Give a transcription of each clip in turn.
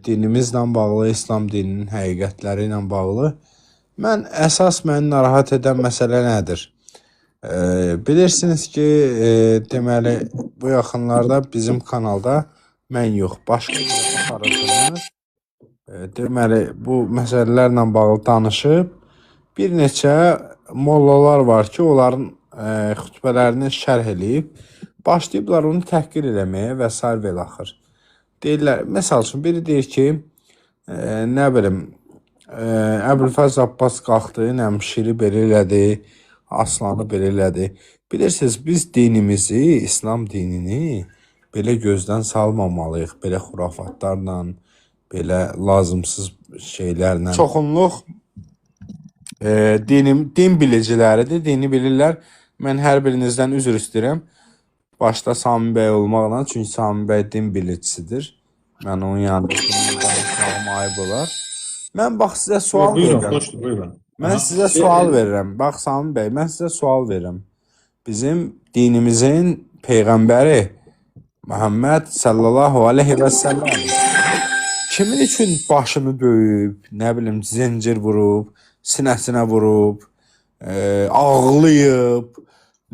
dinimizlə bağlı, İslam dininin həqiqətləri ilə bağlı. Məni narahat edən məsələ nədir? Bilirsiniz ki, deməli bu yaxınlarda bizim kanalda mən yox, başqa bir aparıcımız deməli bu məsələlərlə bağlı danışıb. Bir neçə mollalar var ki, onların xütbələrini şərh eləyib, başlayıblar onu təhqir eləməyə və s. və axır. Deyirlər, məsəl üçün biri deyir ki, nə bilim, Əbülfəz Abbas qalxdı, Şiri belə elədi, Aslanı belə elədi. Bilirsiniz, biz dinimizi, İslam dinini belə gözdən salmamalıyıq, belə xurafatlarla, belə lazımsız şeylərlə. Çoxunluq din biliciləridir, dini bilirlər. Mən hər birinizdən üzr istəyirəm. Başda Sami bəy olmaqla, çünki Sami bəy din bilicisidir. Mən onun yanında danışmağım ayıb olar. Mən bax sizə sual verirəm. Mən sizə sual verirəm. Bax Sami bəy, mən sizə sual verirəm. Bizim dinimizin peyğəmbəri Muhammed sallallahu aleyhi və səlləm kimin üçün başını döyüb, nə bilim, zincir vurub, sinəsinə vurub, ağlayıb,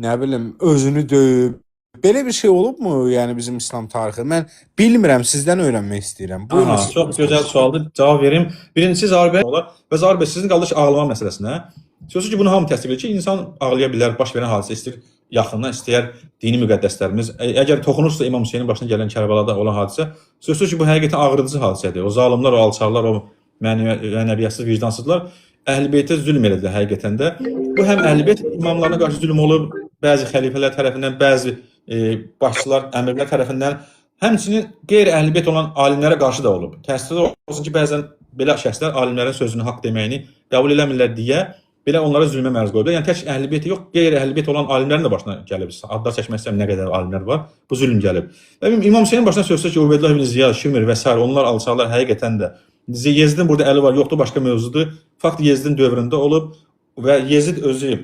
nə bilim, özünü döyüb. Belə bir şey olubmu, yəni bizim İslam tarixi? Mən bilmirəm, sizdən öyrənmək istəyirəm. Buyurun. Çox gözəl sualdır, cavab verim. Birincisi Zahir bəy olar və Zahir bəy sizin qaldı ki, ağlama məsələsinə. Sözsüz ki, bunu hamı təsdiq edir ki, insan ağlaya bilər, baş verən hadisə istəyir, yaxından istəyər dini müqəddəslərimiz. Əgər toxunursa İmam Hüseynin başına gələn Kərbəlada olan hadisə, sözsüz ki, bu həqiqətən ağrıdıcı hadisədir. O zalimlər, o alçaqlar, o mənəviyyətsiz, vicdansızlar Əhl-i-Beytə zülm elədilər həqiqətən də. Bu həm Əhl-i-Beyt imamlarına qarşı zülm olub, bəzi xəlifələr tərəfindən, bəzi başçılar, əmirlər tərəfindən, həmçinin qeyri-Əhl-i-Beyt olan alimlərə qarşı da olub. Təəssüflər olsun ki, bəzən belə şəxslər alimlərin sözünü, haqq deməyini qəbul eləmirlər deyə belə onlara zülmə məruz qoyublar. Yəni tək Əhl-i-Beyt yox, qeyri-Əhl-i-Beyt olan alimlərin də başına gəlib. Adlar çəkmək istəyirəm, nə qədər alimlər var. Bu zülm gəlib. Və İmam Hüseynin başına sözsüz ki, Ubeydullah ibn Ziyad, Şimr və s. onlar alçaqlar həqiqətən də Yezidin burada əli var, yoxdur, başqa mövzudur. Fakt Yezidin dövründə olub və Yezid özü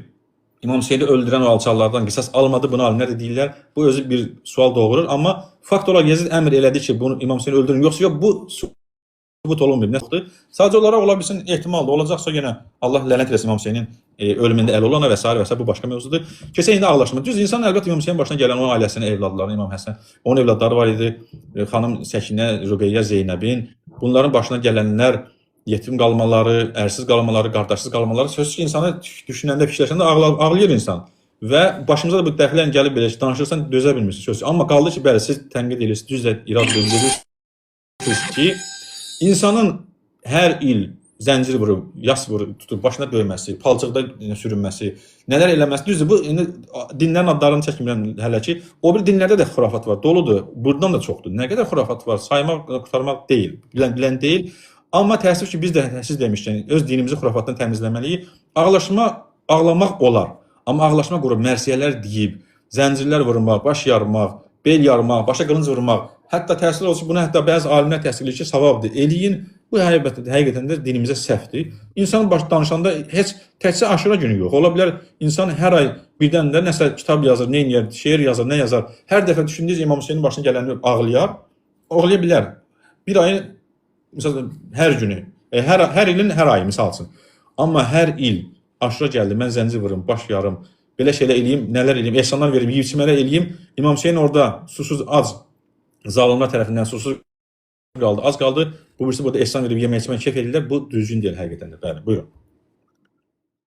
İmam Hüseyni öldürən o alçaqlardan qisas almadı. Bunu alimlər də deyirlər. Bu özü bir sual doğurur. Amma fakt olaraq Yezid əmr elədi ki, bunu İmam Hüseyni öldürün. Yoxsa yox, bu sübut olunmuyor. Nədir? Sadəcə olaraq ola bilsin, ehtimaldır. Olacaqsa yenə Allah lənət eləsin İmam Hüseynin ölümündə əli olana və s. bu başqa mövzudur. Keçək indi ağlaşma. Düz insan əlbəttə İmam Hüseynin başına gələn onun ailəsinin evladlarını, İmam Həsən, onun evladları var idi. Xanım Səkinə, Rüqeyyə, Zeynəbin. Bunların başına gələnlər yetim qalmaları, ərsiz qalmaları, qardaşsız qalmaları sözsüz ki, insanı düşünəndə, fikirləşəndə ağlayır insan. Və başımıza da bu dəfələrlə gəlib belə ki, danışırsan, dözə bilmirsiniz sözsüz. Amma qaldı ki, bəli, siz tənqid edirsiniz, düz irad edirsiniz ki, insanın hər il zəncir vurub, yas vurub, tutub başına döyməsi, palçıqda sürünməsi, nələr eləməsi, düzdür, bu dinlərin adlarını çəkmirəm hələ ki, o bir dinlərdə də xurafat var, doludur, buradan da çoxdur. Nə qədər xurafat var, saymaq, qurtarmaq deyil, bilən deyil. Amma təəssüf ki, biz də siz demişkən, öz dinimizi xurafatdan təmizləməliyik. Ağlamaq olar. Amma ağlaşma qurub, mərsiyələr deyib, zəncirlər vurmaq, baş yarmaq, bel yarmaq, başa qılınc vurmaq. Hətta təəssüf olsun ki, bunu hətta bəzi alimlər təsdiq edir ki, savabdır. Eləyin, bu həqiqətən də dinimizə səhvdir. İnsan danışanda heç təkcə Aşura günü yox. Ola bilər, insan hər ay birdən də nəsə kitab yazır, nə edir, şeir yazır, nə yazar. Hər dəfə düşündüyünüz İmam Hüseynin başına gələni ağlayar. Ağlaya bilər. Bir ayın məsələn, hər günü, hər ilin hər ayı misal üçün. Amma hər il Aşura gəldi, mən zəncir vurum, baş yarım, belə şeylər eləyim, nələr eləyim, ehsanlar verim, yiyib-içmələr eləyim. İmam Hüseyin orada susuz, ac, zalimlər tərəfindən susuz qaldı, az qaldı. Bu birisi burada ehsan verib, yemək-içmək keyf edirlər. Bu düzgün deyil həqiqətən də. Bəli, buyurun.